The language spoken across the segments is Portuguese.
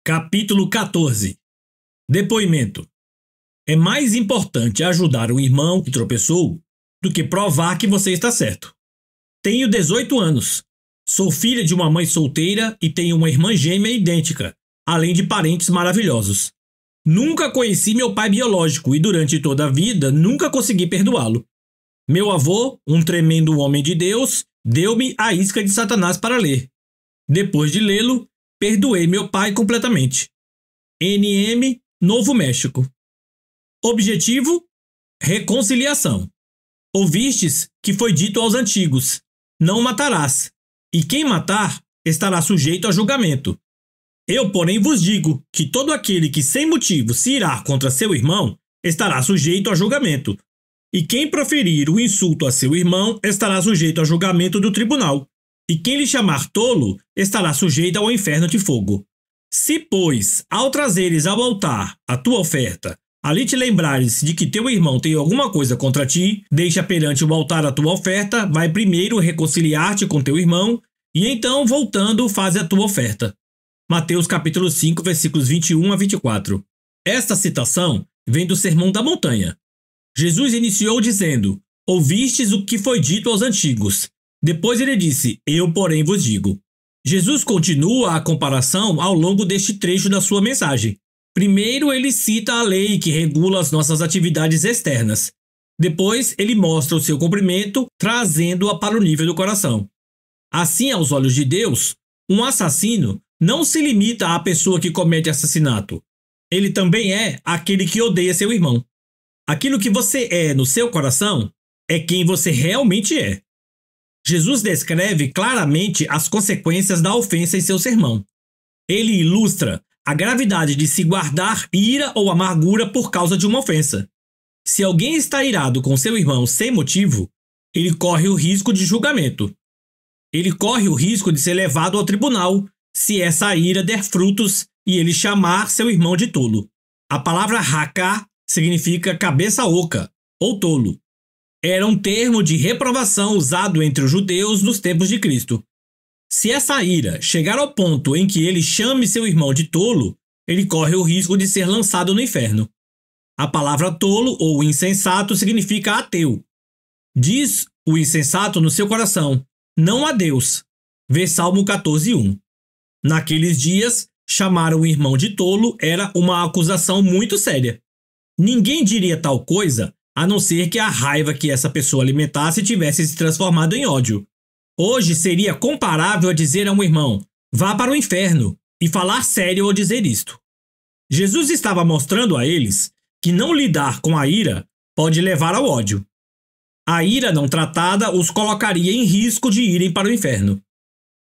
Capítulo 14. Depoimento. É mais importante ajudar um irmão que tropeçou do que provar que você está certo. Tenho 18 anos. Sou filha de uma mãe solteira e tenho uma irmã gêmea idêntica, além de parentes maravilhosos. Nunca conheci meu pai biológico e durante toda a vida nunca consegui perdoá-lo. Meu avô, um tremendo homem de Deus, deu-me a isca de Satanás para ler. Depois de lê-lo, perdoei meu pai completamente. NM, Novo México. Objetivo: reconciliação. Ouvistes que foi dito aos antigos: não matarás, e quem matar estará sujeito a julgamento. Eu, porém, vos digo que todo aquele que sem motivo se irá contra seu irmão estará sujeito a julgamento. E quem proferir o insulto a seu irmão estará sujeito a julgamento do tribunal. E quem lhe chamar tolo estará sujeito ao inferno de fogo. Se, pois, ao trazeres ao altar a tua oferta, ali te lembrares de que teu irmão tem alguma coisa contra ti, deixa perante o altar a tua oferta, vai primeiro reconciliar-te com teu irmão, e então, voltando, faze a tua oferta. Mateus capítulo 5, versículos 21 a 24. Esta citação vem do Sermão da Montanha. Jesus iniciou dizendo: ouvistes o que foi dito aos antigos. Depois ele disse: eu, porém, vos digo. Jesus continua a comparação ao longo deste trecho da sua mensagem. Primeiro, ele cita a lei que regula as nossas atividades externas. Depois, ele mostra o seu cumprimento, trazendo-a para o nível do coração. Assim, aos olhos de Deus, um assassino não se limita à pessoa que comete assassinato. Ele também é aquele que odeia seu irmão. Aquilo que você é no seu coração é quem você realmente é. Jesus descreve claramente as consequências da ofensa em seu sermão. Ele ilustra a gravidade de se guardar ira ou amargura por causa de uma ofensa. Se alguém está irado com seu irmão sem motivo, ele corre o risco de julgamento. Ele corre o risco de ser levado ao tribunal se essa ira der frutos e ele chamar seu irmão de tolo. A palavra raká significa cabeça oca ou tolo. Era um termo de reprovação usado entre os judeus nos tempos de Cristo. Se essa ira chegar ao ponto em que ele chame seu irmão de tolo, ele corre o risco de ser lançado no inferno. A palavra tolo ou insensato significa ateu. Diz o insensato no seu coração: não a Deus. Vê Salmo 14:1. Naqueles dias, chamar o irmão de tolo era uma acusação muito séria. Ninguém diria tal coisa a não ser que a raiva que essa pessoa alimentasse tivesse se transformado em ódio. Hoje seria comparável a dizer a um irmão: vá para o inferno, e falar sério ao dizer isto. Jesus estava mostrando a eles que não lidar com a ira pode levar ao ódio. A ira não tratada os colocaria em risco de irem para o inferno.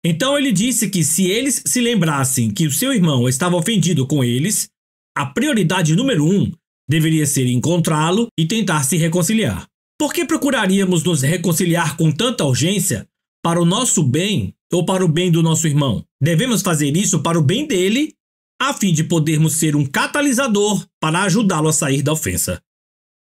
Então ele disse que se eles se lembrassem que o seu irmão estava ofendido com eles, a prioridade número 1 deveria ser encontrá-lo e tentar se reconciliar. Por que procuraríamos nos reconciliar com tanta urgência para o nosso bem ou para o bem do nosso irmão? Devemos fazer isso para o bem dele, a fim de podermos ser um catalisador para ajudá-lo a sair da ofensa.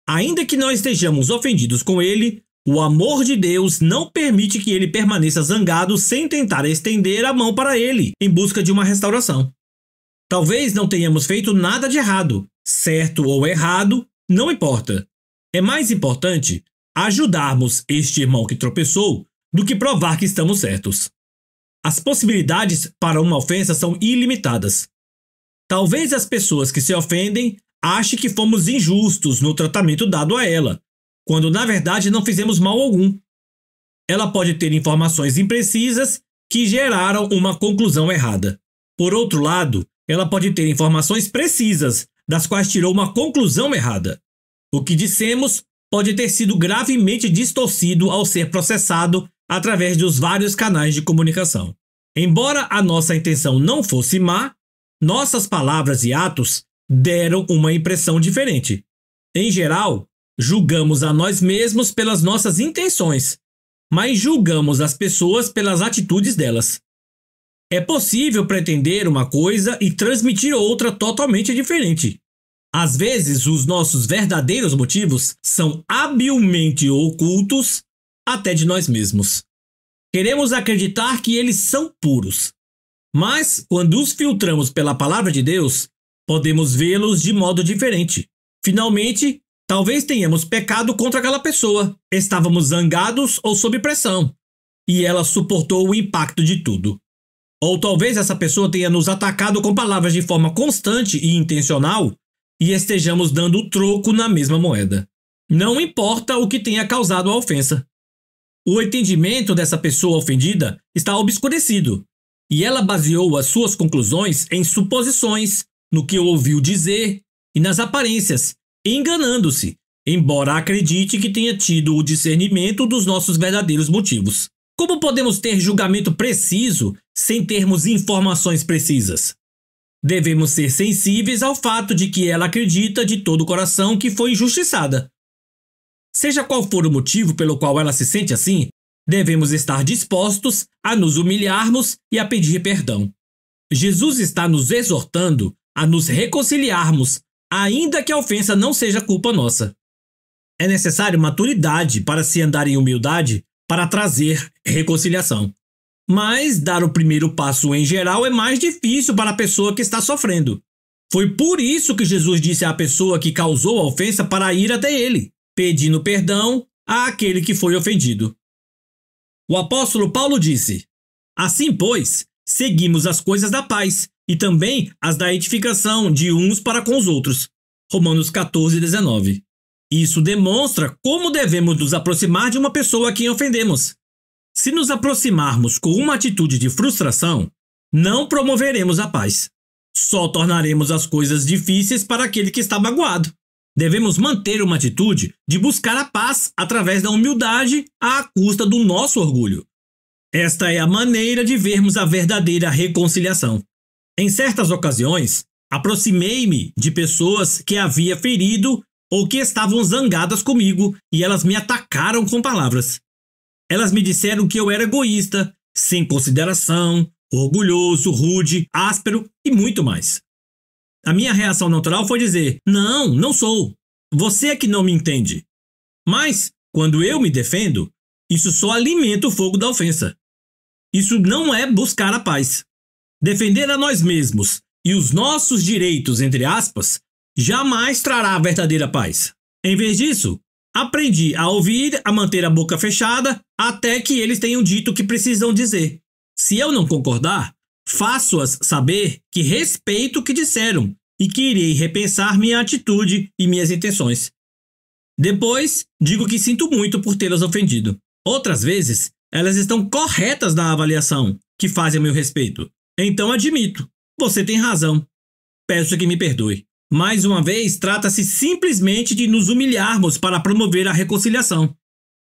Ainda que não estejamos ofendidos com ele, o amor de Deus não permite que ele permaneça zangado sem tentar estender a mão para ele em busca de uma restauração. Talvez não tenhamos feito nada de errado, certo ou errado, não importa. É mais importante ajudarmos este irmão que tropeçou do que provar que estamos certos. As possibilidades para uma ofensa são ilimitadas. Talvez as pessoas que se ofendem achem que fomos injustos no tratamento dado a ela, quando na verdade não fizemos mal algum. Ela pode ter informações imprecisas que geraram uma conclusão errada. Por outro lado, ela pode ter informações precisas, das quais tirou uma conclusão errada. O que dissemos pode ter sido gravemente distorcido ao ser processado através dos vários canais de comunicação. Embora a nossa intenção não fosse má, nossas palavras e atos deram uma impressão diferente. Em geral, julgamos a nós mesmos pelas nossas intenções, mas julgamos as pessoas pelas atitudes delas. É possível pretender uma coisa e transmitir outra totalmente diferente. Às vezes, os nossos verdadeiros motivos são habilmente ocultos até de nós mesmos. Queremos acreditar que eles são puros. Mas, quando os filtramos pela palavra de Deus, podemos vê-los de modo diferente. Finalmente, talvez tenhamos pecado contra aquela pessoa, estávamos zangados ou sob pressão, e ela suportou o impacto de tudo. Ou talvez essa pessoa tenha nos atacado com palavras de forma constante e intencional, e estejamos dando o troco na mesma moeda. Não importa o que tenha causado a ofensa. O entendimento dessa pessoa ofendida está obscurecido, e ela baseou as suas conclusões em suposições, no que ouviu dizer e nas aparências, enganando-se, embora acredite que tenha tido o discernimento dos nossos verdadeiros motivos. Como podemos ter julgamento preciso sem termos informações precisas? Devemos ser sensíveis ao fato de que ela acredita de todo o coração que foi injustiçada. Seja qual for o motivo pelo qual ela se sente assim, devemos estar dispostos a nos humilharmos e a pedir perdão. Jesus está nos exortando a nos reconciliarmos, ainda que a ofensa não seja culpa nossa. É necessário maturidade para se andar em humildade para trazer reconciliação. Mas dar o primeiro passo em geral é mais difícil para a pessoa que está sofrendo. Foi por isso que Jesus disse à pessoa que causou a ofensa para ir até ele, pedindo perdão àquele que foi ofendido. O apóstolo Paulo disse: assim, pois, seguimos as coisas da paz e também as da edificação de uns para com os outros. Romanos 14:19. Isso demonstra como devemos nos aproximar de uma pessoa a quem ofendemos. Se nos aproximarmos com uma atitude de frustração, não promoveremos a paz. Só tornaremos as coisas difíceis para aquele que está magoado. Devemos manter uma atitude de buscar a paz através da humildade à custa do nosso orgulho. Esta é a maneira de vermos a verdadeira reconciliação. Em certas ocasiões, aproximei-me de pessoas que havia ferido ou que estavam zangadas comigo e elas me atacaram com palavras. Elas me disseram que eu era egoísta, sem consideração, orgulhoso, rude, áspero e muito mais. A minha reação natural foi dizer: não sou. Você é que não me entende. Mas, quando eu me defendo, isso só alimenta o fogo da ofensa. Isso não é buscar a paz. Defender a nós mesmos e os nossos direitos, entre aspas, jamais trará a verdadeira paz. Em vez disso, aprendi a ouvir, a manter a boca fechada, até que eles tenham dito o que precisam dizer. Se eu não concordar, faço-as saber que respeito o que disseram e que irei repensar minha atitude e minhas intenções. Depois, digo que sinto muito por tê-las ofendido. Outras vezes, elas estão corretas na avaliação que fazem a meu respeito. Então admito, você tem razão. Peço que me perdoe. Mais uma vez, trata-se simplesmente de nos humilharmos para promover a reconciliação.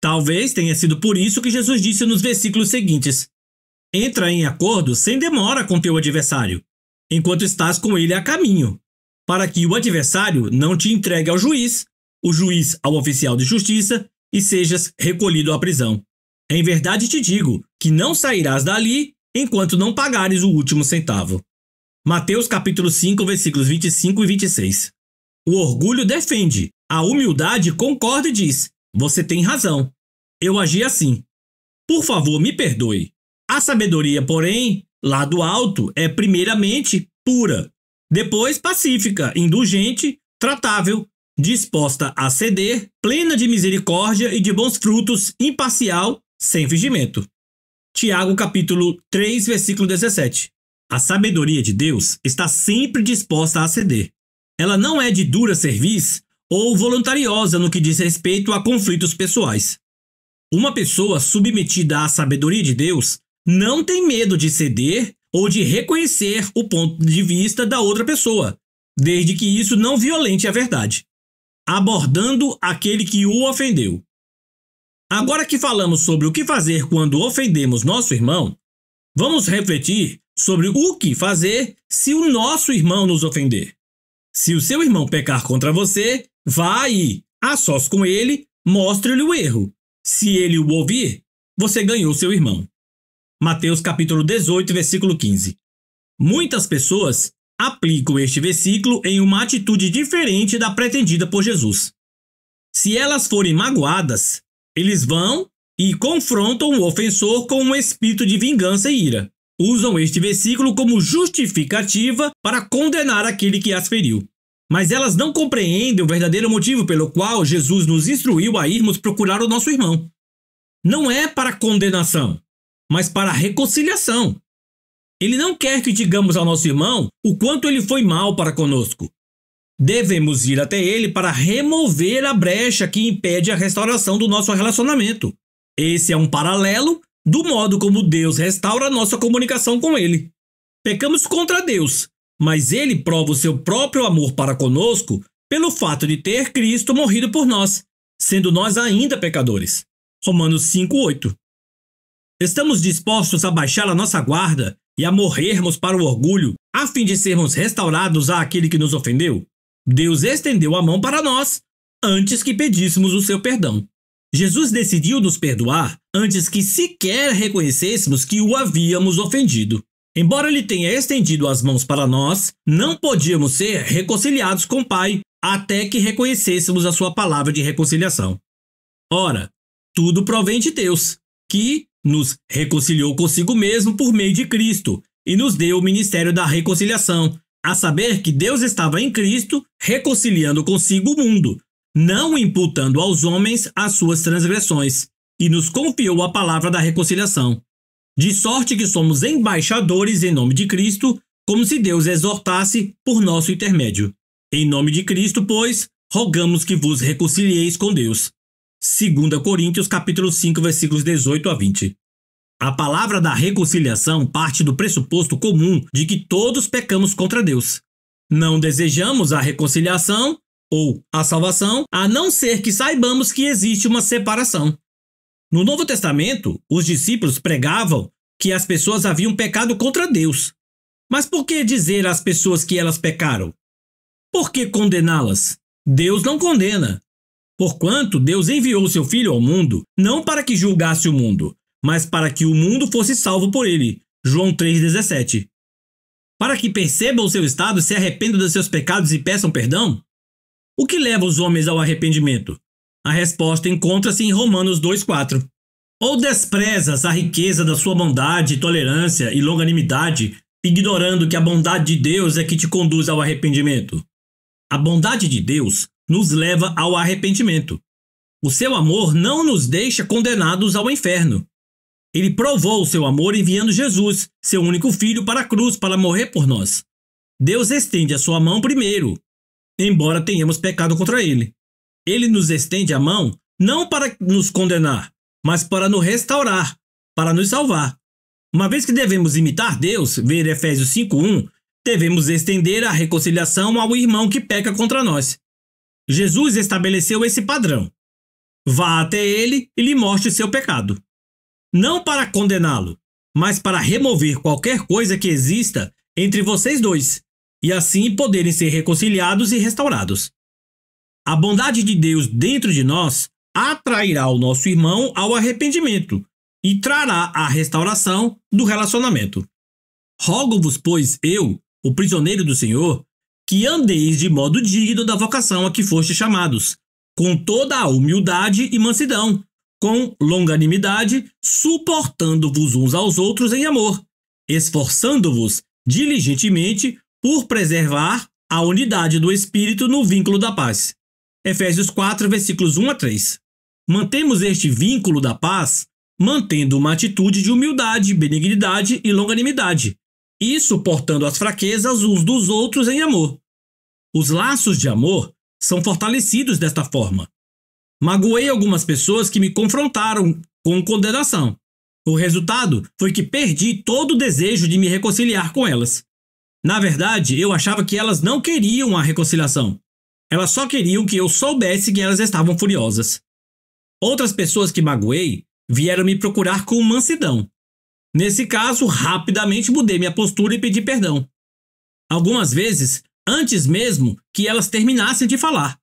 Talvez tenha sido por isso que Jesus disse nos versículos seguintes: entra em acordo sem demora com teu adversário, enquanto estás com ele a caminho, para que o adversário não te entregue ao juiz, o juiz ao oficial de justiça, e sejas recolhido à prisão. Em verdade te digo que não sairás dali enquanto não pagares o último centavo. Mateus capítulo 5, versículos 25 e 26. O orgulho defende, a humildade concorda e diz: você tem razão, eu agi assim. Por favor, me perdoe. A sabedoria, porém, lá do alto, é primeiramente pura, depois pacífica, indulgente, tratável, disposta a ceder, plena de misericórdia e de bons frutos, imparcial, sem fingimento. Tiago capítulo 3, versículo 17. A sabedoria de Deus está sempre disposta a ceder. Ela não é de dura cerviz ou voluntariosa no que diz respeito a conflitos pessoais. Uma pessoa submetida à sabedoria de Deus não tem medo de ceder ou de reconhecer o ponto de vista da outra pessoa, desde que isso não violente a verdade, abordando aquele que o ofendeu. Agora que falamos sobre o que fazer quando ofendemos nosso irmão, vamos refletir sobre o que fazer se o nosso irmão nos ofender. Se o seu irmão pecar contra você, vá aí, a sós com ele, mostre-lhe o erro. Se ele o ouvir, você ganhou seu irmão. Mateus capítulo 18, versículo 15. Muitas pessoas aplicam este versículo em uma atitude diferente da pretendida por Jesus. Se elas forem magoadas, eles vão e confrontam o ofensor com um espírito de vingança e ira. usam este versículo como justificativa para condenar aquele que as feriu. Mas elas não compreendem o verdadeiro motivo pelo qual Jesus nos instruiu a irmos procurar o nosso irmão. Não é para condenação, mas para reconciliação. Ele não quer que digamos ao nosso irmão o quanto ele foi mal para conosco. Devemos ir até ele para remover a brecha que impede a restauração do nosso relacionamento. Esse é um paralelo do modo como Deus restaura nossa comunicação com ele. Pecamos contra Deus, mas ele prova o seu próprio amor para conosco pelo fato de ter Cristo morrido por nós, sendo nós ainda pecadores. Romanos 5:8. Estamos dispostos a baixar a nossa guarda e a morrermos para o orgulho, a fim de sermos restaurados àquele que nos ofendeu? Deus estendeu a mão para nós antes que pedíssemos o seu perdão. Jesus decidiu nos perdoar antes que sequer reconhecêssemos que o havíamos ofendido. Embora ele tenha estendido as mãos para nós, não podíamos ser reconciliados com o Pai até que reconhecêssemos a sua palavra de reconciliação. Ora, tudo provém de Deus, que nos reconciliou consigo mesmo por meio de Cristo e nos deu o ministério da reconciliação, a saber que Deus estava em Cristo reconciliando consigo o mundo, não imputando aos homens as suas transgressões, e nos confiou a palavra da reconciliação. De sorte que somos embaixadores em nome de Cristo, como se Deus exortasse por nosso intermédio. Em nome de Cristo, pois, rogamos que vos reconcilieis com Deus. 2 Coríntios capítulo 5, versículos 18 a 20. A palavra da reconciliação parte do pressuposto comum de que todos pecamos contra Deus. Não desejamos a reconciliação ou a salvação, a não ser que saibamos que existe uma separação. No Novo Testamento, os discípulos pregavam que as pessoas haviam pecado contra Deus. Mas por que dizer às pessoas que elas pecaram? Por que condená-las? Deus não condena. Porquanto Deus enviou seu Filho ao mundo, não para que julgasse o mundo, mas para que o mundo fosse salvo por ele. João 3,17. Para que percebam o seu estado, se arrependam dos seus pecados e peçam perdão? O que leva os homens ao arrependimento? A resposta encontra-se em Romanos 2,4. Ou desprezas a riqueza da sua bondade, tolerância e longanimidade, ignorando que a bondade de Deus é que te conduz ao arrependimento? A bondade de Deus nos leva ao arrependimento. O seu amor não nos deixa condenados ao inferno. Ele provou o seu amor enviando Jesus, seu único filho, para a cruz para morrer por nós. Deus estende a sua mão primeiro, embora tenhamos pecado contra ele. Ele nos estende a mão não para nos condenar, mas para nos restaurar, para nos salvar. Uma vez que devemos imitar Deus, ver Efésios 5:1, devemos estender a reconciliação ao irmão que peca contra nós. Jesus estabeleceu esse padrão. Vá até ele e lhe mostre seu pecado. Não para condená-lo, mas para remover qualquer coisa que exista entre vocês dois, e assim poderem ser reconciliados e restaurados. A bondade de Deus dentro de nós atrairá o nosso irmão ao arrependimento e trará a restauração do relacionamento. Rogo-vos, pois, eu, o prisioneiro do Senhor, que andeis de modo digno da vocação a que fostes chamados, com toda a humildade e mansidão, com longanimidade, suportando-vos uns aos outros em amor, esforçando-vos diligentemente por preservar a unidade do Espírito no vínculo da paz. Efésios 4, versículos 1 a 3. Mantemos este vínculo da paz, mantendo uma atitude de humildade, benignidade e longanimidade, e suportando as fraquezas uns dos outros em amor. Os laços de amor são fortalecidos desta forma. Magoei algumas pessoas que me confrontaram com condenação. O resultado foi que perdi todo o desejo de me reconciliar com elas. Na verdade, eu achava que elas não queriam a reconciliação. Elas só queriam que eu soubesse que elas estavam furiosas. Outras pessoas que magoei vieram me procurar com mansidão. Nesse caso, rapidamente mudei minha postura e pedi perdão. Algumas vezes, antes mesmo que elas terminassem de falar.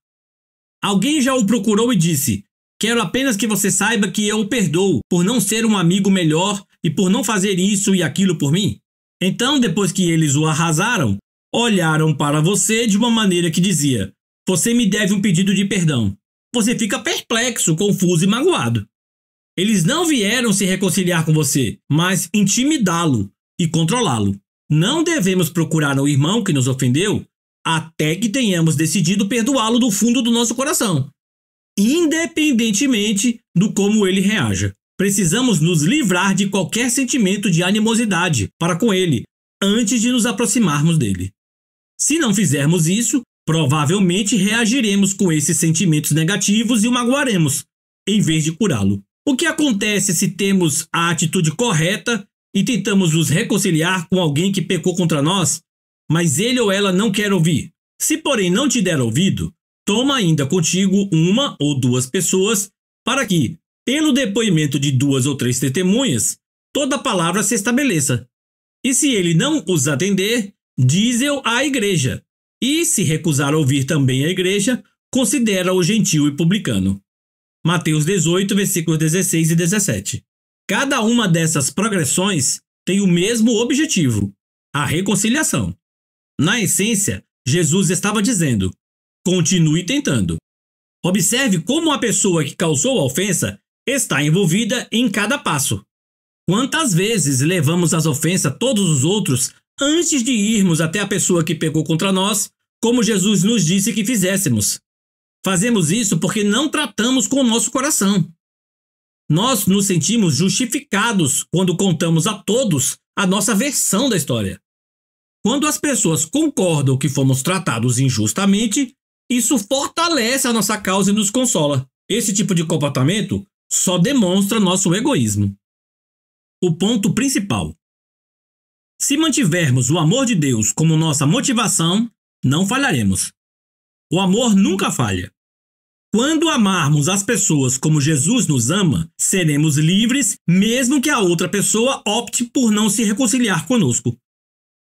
Alguém já o procurou e disse: quero apenas que você saiba que eu o perdoo por não ser um amigo melhor e por não fazer isso e aquilo por mim. Então, depois que eles o arrasaram, olharam para você de uma maneira que dizia: você me deve um pedido de perdão. Você fica perplexo, confuso e magoado. Eles não vieram se reconciliar com você, mas intimidá-lo e controlá-lo. Não devemos procurar o irmão que nos ofendeu até que tenhamos decidido perdoá-lo do fundo do nosso coração, independentemente do como ele reaja. Precisamos nos livrar de qualquer sentimento de animosidade para com ele antes de nos aproximarmos dele. Se não fizermos isso, provavelmente reagiremos com esses sentimentos negativos e o magoaremos, em vez de curá-lo. O que acontece se temos a atitude correta e tentamos nos reconciliar com alguém que pecou contra nós, mas ele ou ela não quer ouvir? Se, porém, não te der ouvido, toma ainda contigo uma ou duas pessoas para que, pelo depoimento de 2 ou 3 testemunhas, toda palavra se estabeleça. E se ele não os atender, dize-o à igreja. E se recusar ouvir também a igreja, considera-o gentil e publicano. Mateus 18, versículos 16 e 17. Cada uma dessas progressões tem o mesmo objetivo, a reconciliação. Na essência, Jesus estava dizendo: continue tentando. Observe como a pessoa que causou a ofensa está envolvida em cada passo. Quantas vezes levamos as ofensas a todos os outros antes de irmos até a pessoa que pecou contra nós, como Jesus nos disse que fizéssemos? Fazemos isso porque não tratamos com o nosso coração. Nós nos sentimos justificados quando contamos a todos a nossa versão da história. Quando as pessoas concordam que fomos tratados injustamente, isso fortalece a nossa causa e nos consola. Esse tipo de comportamento só demonstra nosso egoísmo. O ponto principal: se mantivermos o amor de Deus como nossa motivação, não falharemos. O amor nunca falha. Quando amarmos as pessoas como Jesus nos ama, seremos livres, mesmo que a outra pessoa opte por não se reconciliar conosco.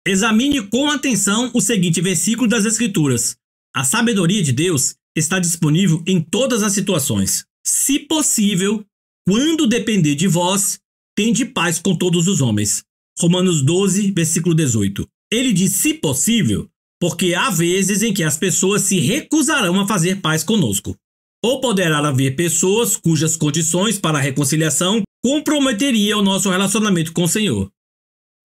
Examine com atenção o seguinte versículo das Escrituras: a sabedoria de Deus está disponível em todas as situações. Se possível, quando depender de vós, tende paz com todos os homens. Romanos 12, versículo 18. Ele diz se possível, porque há vezes em que as pessoas se recusarão a fazer paz conosco. Ou poderá haver pessoas cujas condições para a reconciliação comprometeriam o nosso relacionamento com o Senhor.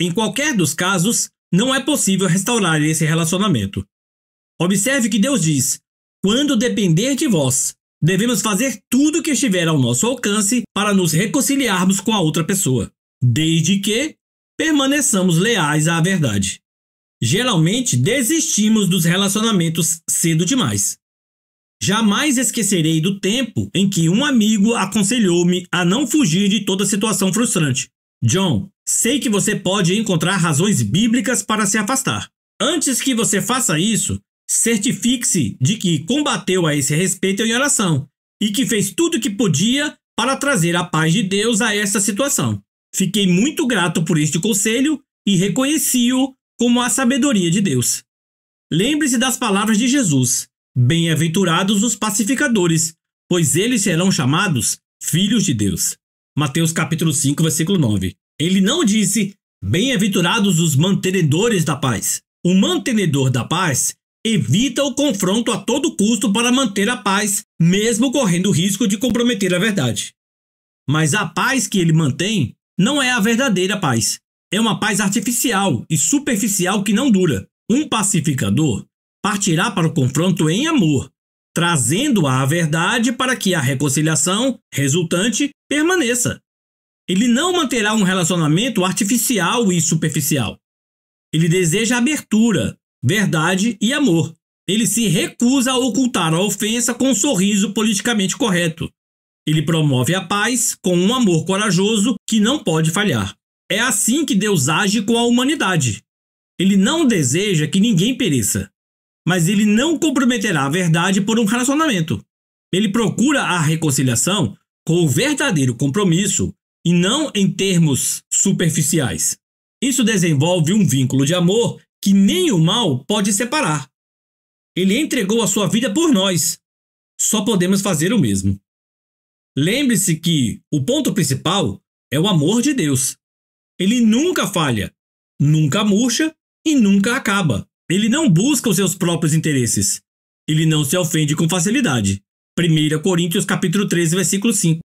Em qualquer dos casos, não é possível restaurar esse relacionamento. Observe que Deus diz: quando depender de vós, devemos fazer tudo o que estiver ao nosso alcance para nos reconciliarmos com a outra pessoa, desde que permaneçamos leais à verdade. Geralmente, desistimos dos relacionamentos cedo demais. Jamais esquecerei do tempo em que um amigo aconselhou-me a não fugir de toda situação frustrante. John, sei que você pode encontrar razões bíblicas para se afastar. Antes que você faça isso, certifique-se de que combateu a esse respeito em oração e que fez tudo o que podia para trazer a paz de Deus a essa situação. Fiquei muito grato por este conselho e reconheci-o como a sabedoria de Deus. Lembre-se das palavras de Jesus: bem-aventurados os pacificadores, pois eles serão chamados filhos de Deus. Mateus capítulo 5, versículo 9. Ele não disse: bem-aventurados os mantenedores da paz. O mantenedor da paz evita o confronto a todo custo para manter a paz, mesmo correndo o risco de comprometer a verdade. Mas a paz que ele mantém não é a verdadeira paz. É uma paz artificial e superficial que não dura. Um pacificador partirá para o confronto em amor, trazendo a verdade para que a reconciliação resultante permaneça. Ele não manterá um relacionamento artificial e superficial. Ele deseja abertura, verdade e amor. Ele se recusa a ocultar a ofensa com um sorriso politicamente correto. Ele promove a paz com um amor corajoso que não pode falhar. É assim que Deus age com a humanidade. Ele não deseja que ninguém pereça, mas ele não comprometerá a verdade por um relacionamento. Ele procura a reconciliação com o verdadeiro compromisso e não em termos superficiais. Isso desenvolve um vínculo de amor que nem o mal pode separar. Ele entregou a sua vida por nós. Só podemos fazer o mesmo. Lembre-se que o ponto principal é o amor de Deus. Ele nunca falha, nunca murcha e nunca acaba. Ele não busca os seus próprios interesses. Ele não se ofende com facilidade. 1 Coríntios capítulo 13, versículo 5.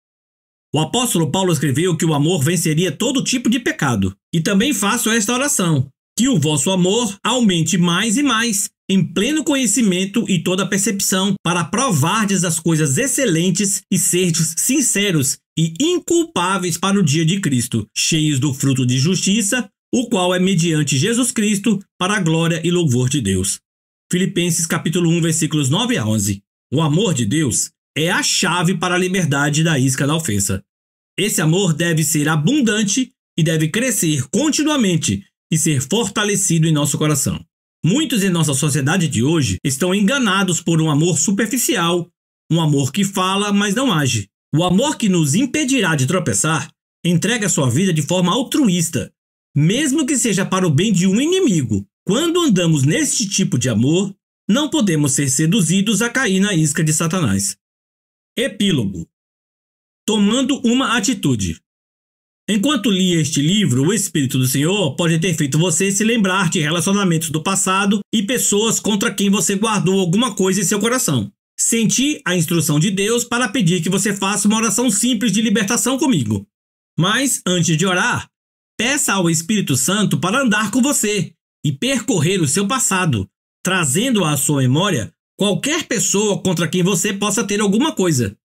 O apóstolo Paulo escreveu que o amor venceria todo tipo de pecado. E também faço esta oração: que o vosso amor aumente mais e mais, em pleno conhecimento e toda percepção, para provardes as coisas excelentes e serdes sinceros e inculpáveis para o dia de Cristo, cheios do fruto de justiça, o qual é mediante Jesus Cristo, para a glória e louvor de Deus. Filipenses capítulo 1, versículos 9 a 11. O amor de Deus é a chave para a liberdade da isca da ofensa. Esse amor deve ser abundante e deve crescer continuamente e ser fortalecido em nosso coração. Muitos em nossa sociedade de hoje estão enganados por um amor superficial, um amor que fala, mas não age. O amor que nos impedirá de tropeçar entrega sua vida de forma altruísta, mesmo que seja para o bem de um inimigo. Quando andamos neste tipo de amor, não podemos ser seduzidos a cair na isca de Satanás. Epílogo. Tomando uma atitude. Enquanto lia este livro, o Espírito do Senhor pode ter feito você se lembrar de relacionamentos do passado e pessoas contra quem você guardou alguma coisa em seu coração. Senti a instrução de Deus para pedir que você faça uma oração simples de libertação comigo. Mas, antes de orar, peça ao Espírito Santo para andar com você e percorrer o seu passado, trazendo à sua memória qualquer pessoa contra quem você possa ter alguma coisa.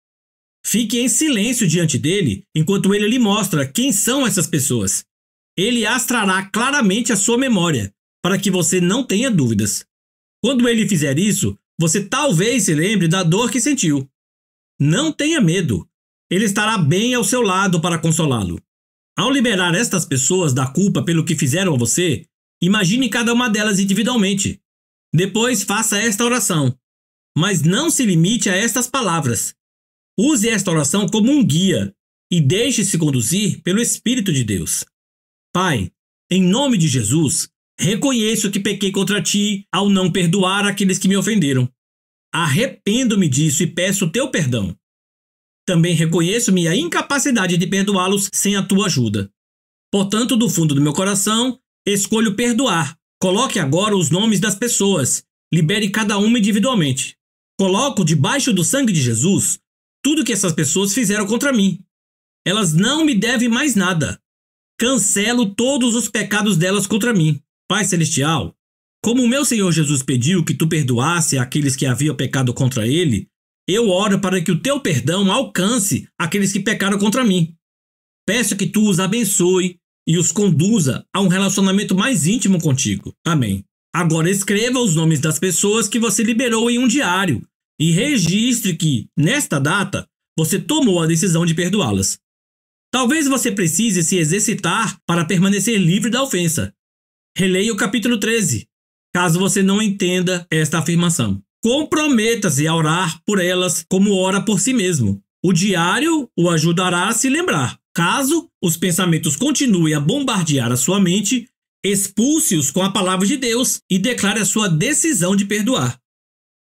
Fique em silêncio diante dele enquanto ele lhe mostra quem são essas pessoas. Ele as trará claramente à sua memória, para que você não tenha dúvidas. Quando ele fizer isso, você talvez se lembre da dor que sentiu. Não tenha medo. Ele estará bem ao seu lado para consolá-lo. Ao liberar estas pessoas da culpa pelo que fizeram a você, imagine cada uma delas individualmente. Depois faça esta oração. Mas não se limite a estas palavras. Use esta oração como um guia e deixe-se conduzir pelo Espírito de Deus. Pai, em nome de Jesus, reconheço que pequei contra ti ao não perdoar aqueles que me ofenderam. Arrependo-me disso e peço o teu perdão. Também reconheço minha incapacidade de perdoá-los sem a tua ajuda. Portanto, do fundo do meu coração, escolho perdoar. Coloque agora os nomes das pessoas. Libere cada uma individualmente. Coloco debaixo do sangue de Jesus tudo que essas pessoas fizeram contra mim. Elas não me devem mais nada. Cancelo todos os pecados delas contra mim. Pai Celestial, como o meu Senhor Jesus pediu que tu perdoasse aqueles que haviam pecado contra ele, eu oro para que o teu perdão alcance aqueles que pecaram contra mim. Peço que tu os abençoe e os conduza a um relacionamento mais íntimo contigo. Amém. Agora escreva os nomes das pessoas que você liberou em um diário e registre que, nesta data, você tomou a decisão de perdoá-las. Talvez você precise se exercitar para permanecer livre da ofensa. Releia o capítulo 13, caso você não entenda esta afirmação. Comprometa-se a orar por elas como ora por si mesmo. O diário o ajudará a se lembrar. Caso os pensamentos continuem a bombardear a sua mente, expulse-os com a palavra de Deus e declare a sua decisão de perdoar.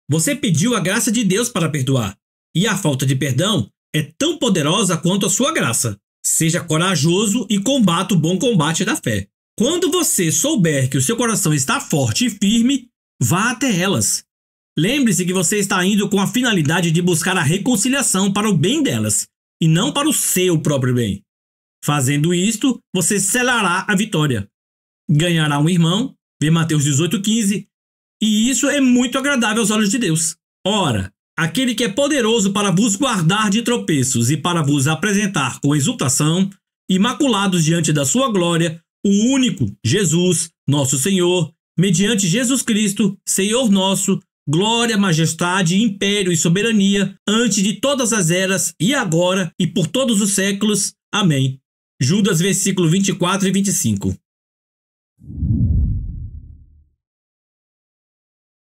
Você pediu a graça de Deus para perdoar, e a falta de perdão é tão poderosa quanto a sua graça. Seja corajoso e combata o bom combate da fé. Quando você souber que o seu coração está forte e firme, vá até elas. Lembre-se que você está indo com a finalidade de buscar a reconciliação para o bem delas, e não para o seu próprio bem. Fazendo isto, você selará a vitória. Ganhará um irmão, vê Mateus 18,15, e isso é muito agradável aos olhos de Deus. Ora, aquele que é poderoso para vos guardar de tropeços e para vos apresentar com exultação, imaculados diante da sua glória, o único Jesus, nosso Senhor, mediante Jesus Cristo, Senhor nosso, glória, majestade, império e soberania, antes de todas as eras, e agora, e por todos os séculos. Amém. Judas, versículo 24 e 25.